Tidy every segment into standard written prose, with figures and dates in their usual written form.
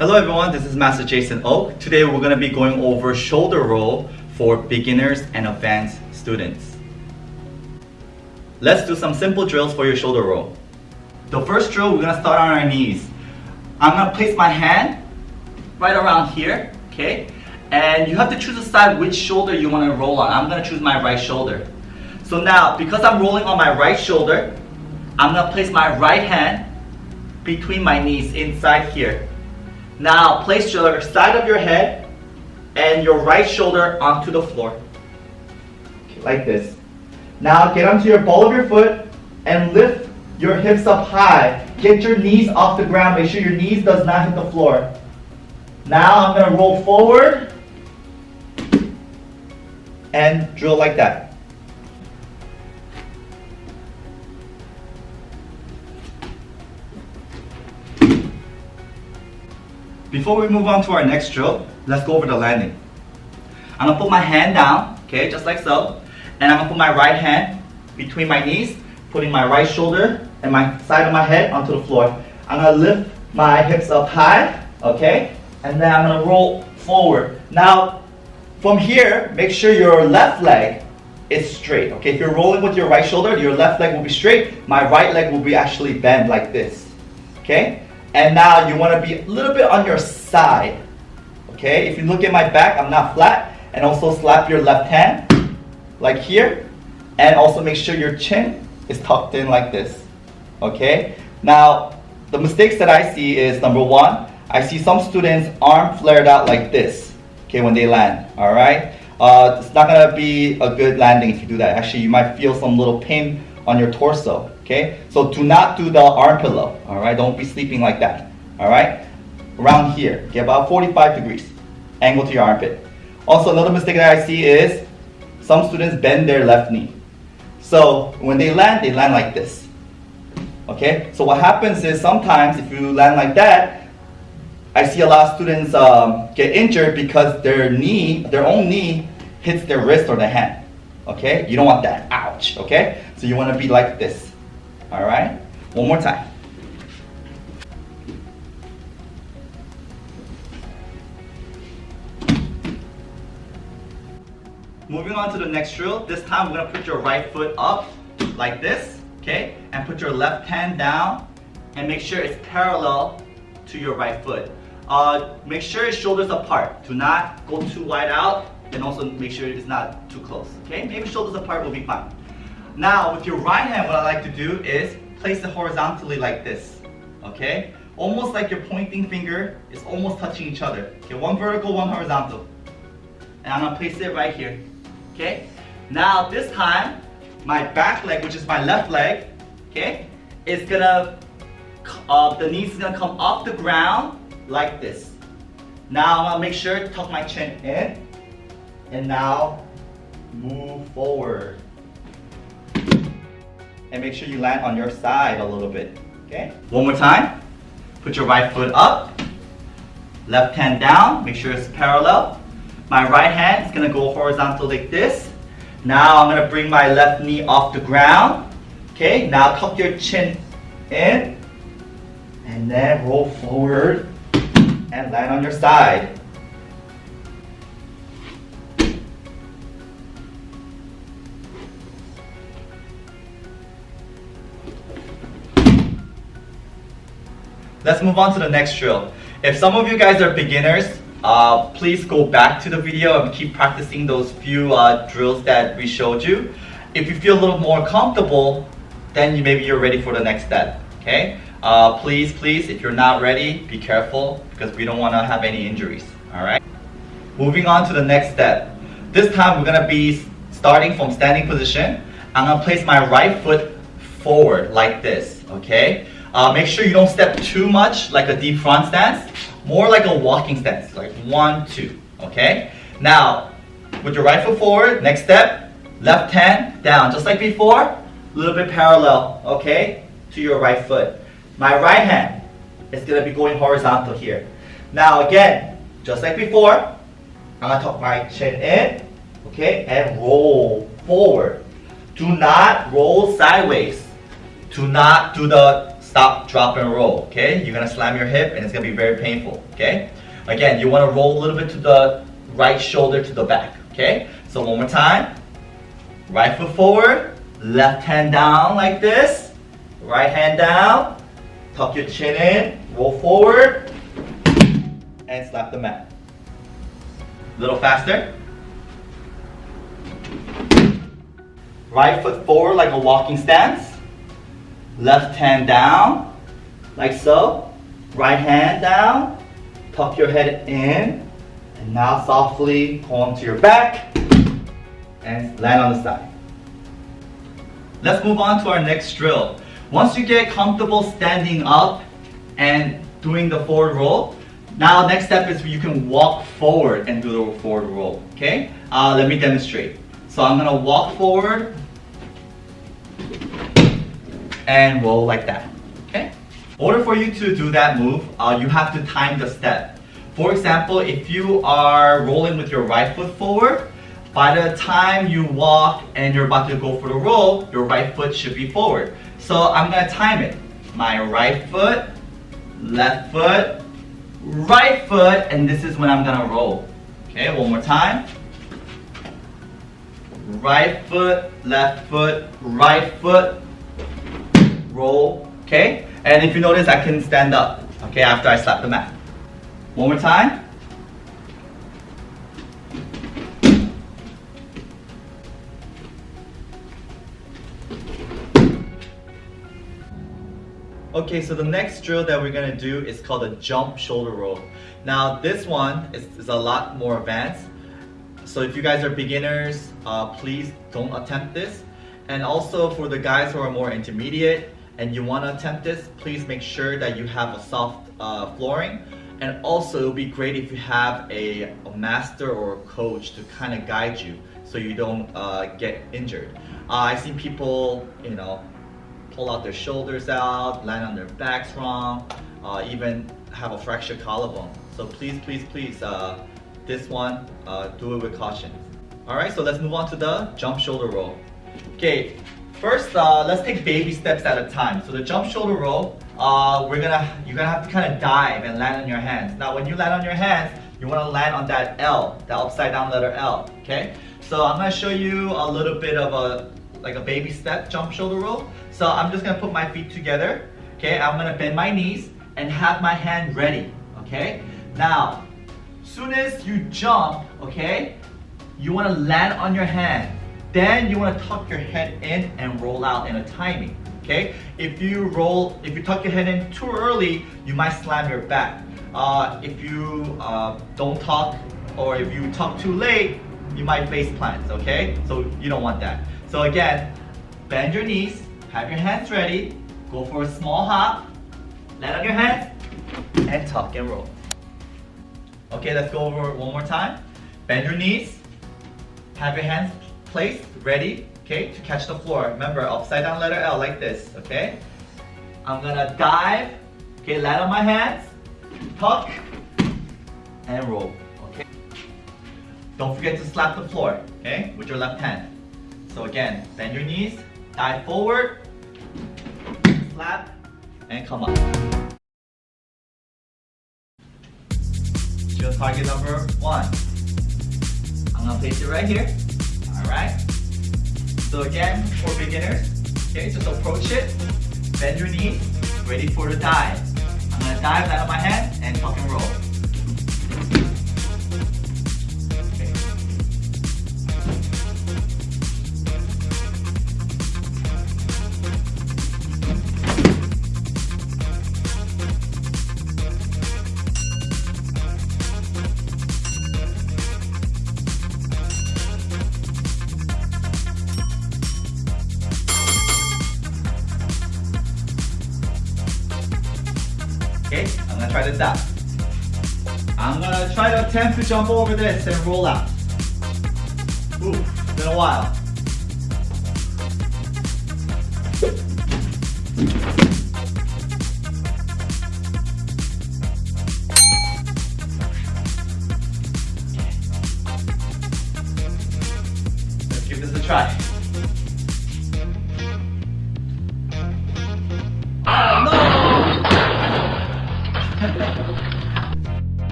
Hello everyone, this is Master Jason Oak. Today we're going to be going over shoulder roll for beginners and advanced students. Let's do some simple drills for your shoulder roll. The first drill, we're going to start on our knees. I'm going to place my hand right around here, okay? And you have to choose a side which shoulder you want to roll on. I'm going to choose my right shoulder. So now, because I'm rolling on my right shoulder, I'm going to place my right hand between my knees inside here. Now place your side of your head and your right shoulder onto the floor. Okay, like this. Now get onto your ball of your foot and lift your hips up high. Get your knees off the ground. Make sure your knees does not hit the floor. Now I'm going to roll forward and drill like that. Before we move on to our next drill, let's go over the landing. I'm going to put my hand down, okay, just like so. And I'm going to put my right hand between my knees, putting my right shoulder and my side of my head onto the floor. I'm going to lift my hips up high, okay, and then I'm going to roll forward. Now, from here, make sure your left leg is straight, okay? If you're rolling with your right shoulder, your left leg will be straight. My right leg will be actually bent like this, okay? And now you want to be a little bit on your side, okay? If you look at my back, I'm not flat. And also slap your left hand, like here. And also make sure your chin is tucked in like this, okay? Now, the mistakes that I see is, number one, I see some students arm flared out like this, okay, when they land, all right? It's not going to be a good landing if you do that. Actually, you might feel some little pain on your torso, okay? So do not do the arm pillow, all right? Don't be sleeping like that, all right? Around here, okay, about 45 degrees, angle to your armpit. Also, another mistake that I see is some students bend their left knee. So when they land like this, okay? So what happens is sometimes if you land like that, I see a lot of students get injured because their own knee hits their wrist or their hand. Okay? You don't want that. Ouch. Okay? So you want to be like this. Alright? One more time. Moving on to the next drill. This time we're going to put your right foot up like this. Okay? And put your left hand down and make sure it's parallel to your right foot. Make sure your shoulders apart. Do not go too wide out. And also make sure it's not too close, okay? Maybe shoulders apart will be fine. Now, with your right hand, what I like to do is place it horizontally like this, okay? Almost like your pointing finger is almost touching each other. Okay, one vertical, one horizontal. And I'm gonna place it right here, okay? Now, this time, my back leg, which is my left leg, okay, is gonna, the knees is gonna come off the ground like this. Now, I'm gonna make sure to tuck my chin in. And now, move forward. And make sure you land on your side a little bit, okay? One more time. Put your right foot up. Left hand down, make sure it's parallel. My right hand is gonna go horizontal like this. Now I'm gonna bring my left knee off the ground. Okay, now tuck your chin in. And then roll forward and land on your side. Let's move on to the next drill. If some of you guys are beginners, please go back to the video and keep practicing those few drills that we showed you. If you feel a little more comfortable, then maybe you're ready for the next step, okay? Please, if you're not ready, be careful because we don't want to have any injuries, all right? Moving on to the next step. This time we're going to be starting from standing position. I'm going to place my right foot forward like this, okay? Make sure you don't step too much like a deep front stance, more like a walking stance, like 1, 2, okay? Now, with your right foot forward, next step, left hand down, just like before, a little bit parallel, okay, to your right foot. My right hand is gonna be going horizontal here. Now again, just like before, I'm gonna tuck my chin in, okay, and roll forward. Do not roll sideways. Do not do the stop, drop, and roll, okay? You're gonna slam your hip and it's gonna be very painful, okay? Again, you wanna roll a little bit to the right shoulder to the back, okay? So one more time. Right foot forward, left hand down like this, right hand down, tuck your chin in, roll forward, and slap the mat. A little faster. Right foot forward like a walking stance. Left hand down, like so. Right hand down, tuck your head in, and now softly go onto your back and land on the side. Let's move on to our next drill. Once you get comfortable standing up and doing the forward roll, now next step is you can walk forward and do the forward roll, okay? Let me demonstrate. So I'm gonna walk forward and roll like that, okay? In order for you to do that move, you have to time the step. For example, if you are rolling with your right foot forward, by the time you walk and you're about to go for the roll, your right foot should be forward. So I'm gonna time it. My right foot, left foot, right foot, and this is when I'm gonna roll. Okay, one more time. Right foot, right foot, roll, okay? And if you notice, I can stand up, okay, after I slap the mat. One more time. Okay, so the next drill that we're gonna do is called a jump shoulder roll. Now this one is a lot more advanced. So if you guys are beginners, please don't attempt this. And also for the guys who are more intermediate and you wanna attempt this, please make sure that you have a soft flooring. And also it would be great if you have a master or a coach to kind of guide you so you don't get injured. I've seen people, pull out their shoulders out, land on their backs wrong, even have a fractured collarbone. So please, this one, do it with caution. Alright, so let's move on to the jump shoulder roll. Okay, first let's take baby steps at a time. So the jump shoulder roll, you're gonna have to kind of dive and land on your hands. Now when you land on your hands, you want to land on that L, the upside down letter L, okay? So I'm gonna show you a little bit of a baby step jump shoulder roll. So I'm just gonna put my feet together, okay? I'm gonna bend my knees and have my hand ready, okay? Now, soon as you jump, okay, you wanna land on your hand. Then you wanna tuck your head in and roll out in a timing, okay? If you tuck your head in too early, you might slam your back. If you don't tuck, or if you tuck too late, you might face plant, okay? So you don't want that. So again, bend your knees, have your hands ready, go for a small hop, land on your hands, and tuck and roll. Okay, let's go over it one more time. Bend your knees, have your hands placed, ready, okay, to catch the floor. Remember, upside down letter L like this, okay? I'm gonna dive, okay, land on my hands, tuck, and roll, okay? Don't forget to slap the floor, okay, with your left hand. So again, bend your knees, dive forward, slap, and come up. Drill target number 1. I'm gonna place it right here. Alright? So again, for beginners, okay, just approach it, bend your knees, ready for the dive. I'm gonna dive, land on my hand, and tuck and roll. Okay, I'm gonna try this out. I'm gonna try to attempt to jump over this and roll out. Ooh, it's been a while. Let's give this a try. Oh no!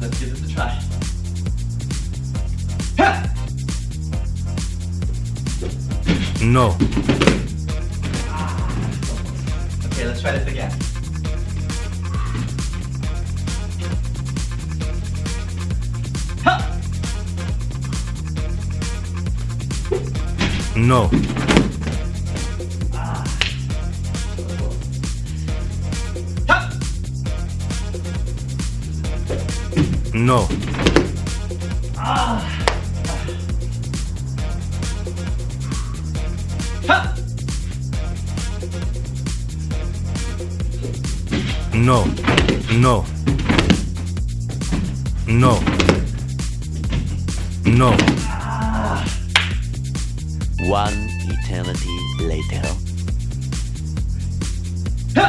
Let's give this a try. Ha! No. Okay, let's try this again. Ha! No. Ha! No. Ha! No. No. No. No. One eternity later. Ha!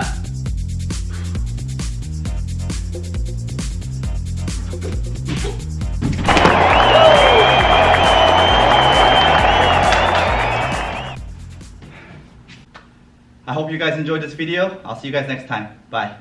I hope you guys enjoyed this video. I'll see you guys next time. Bye.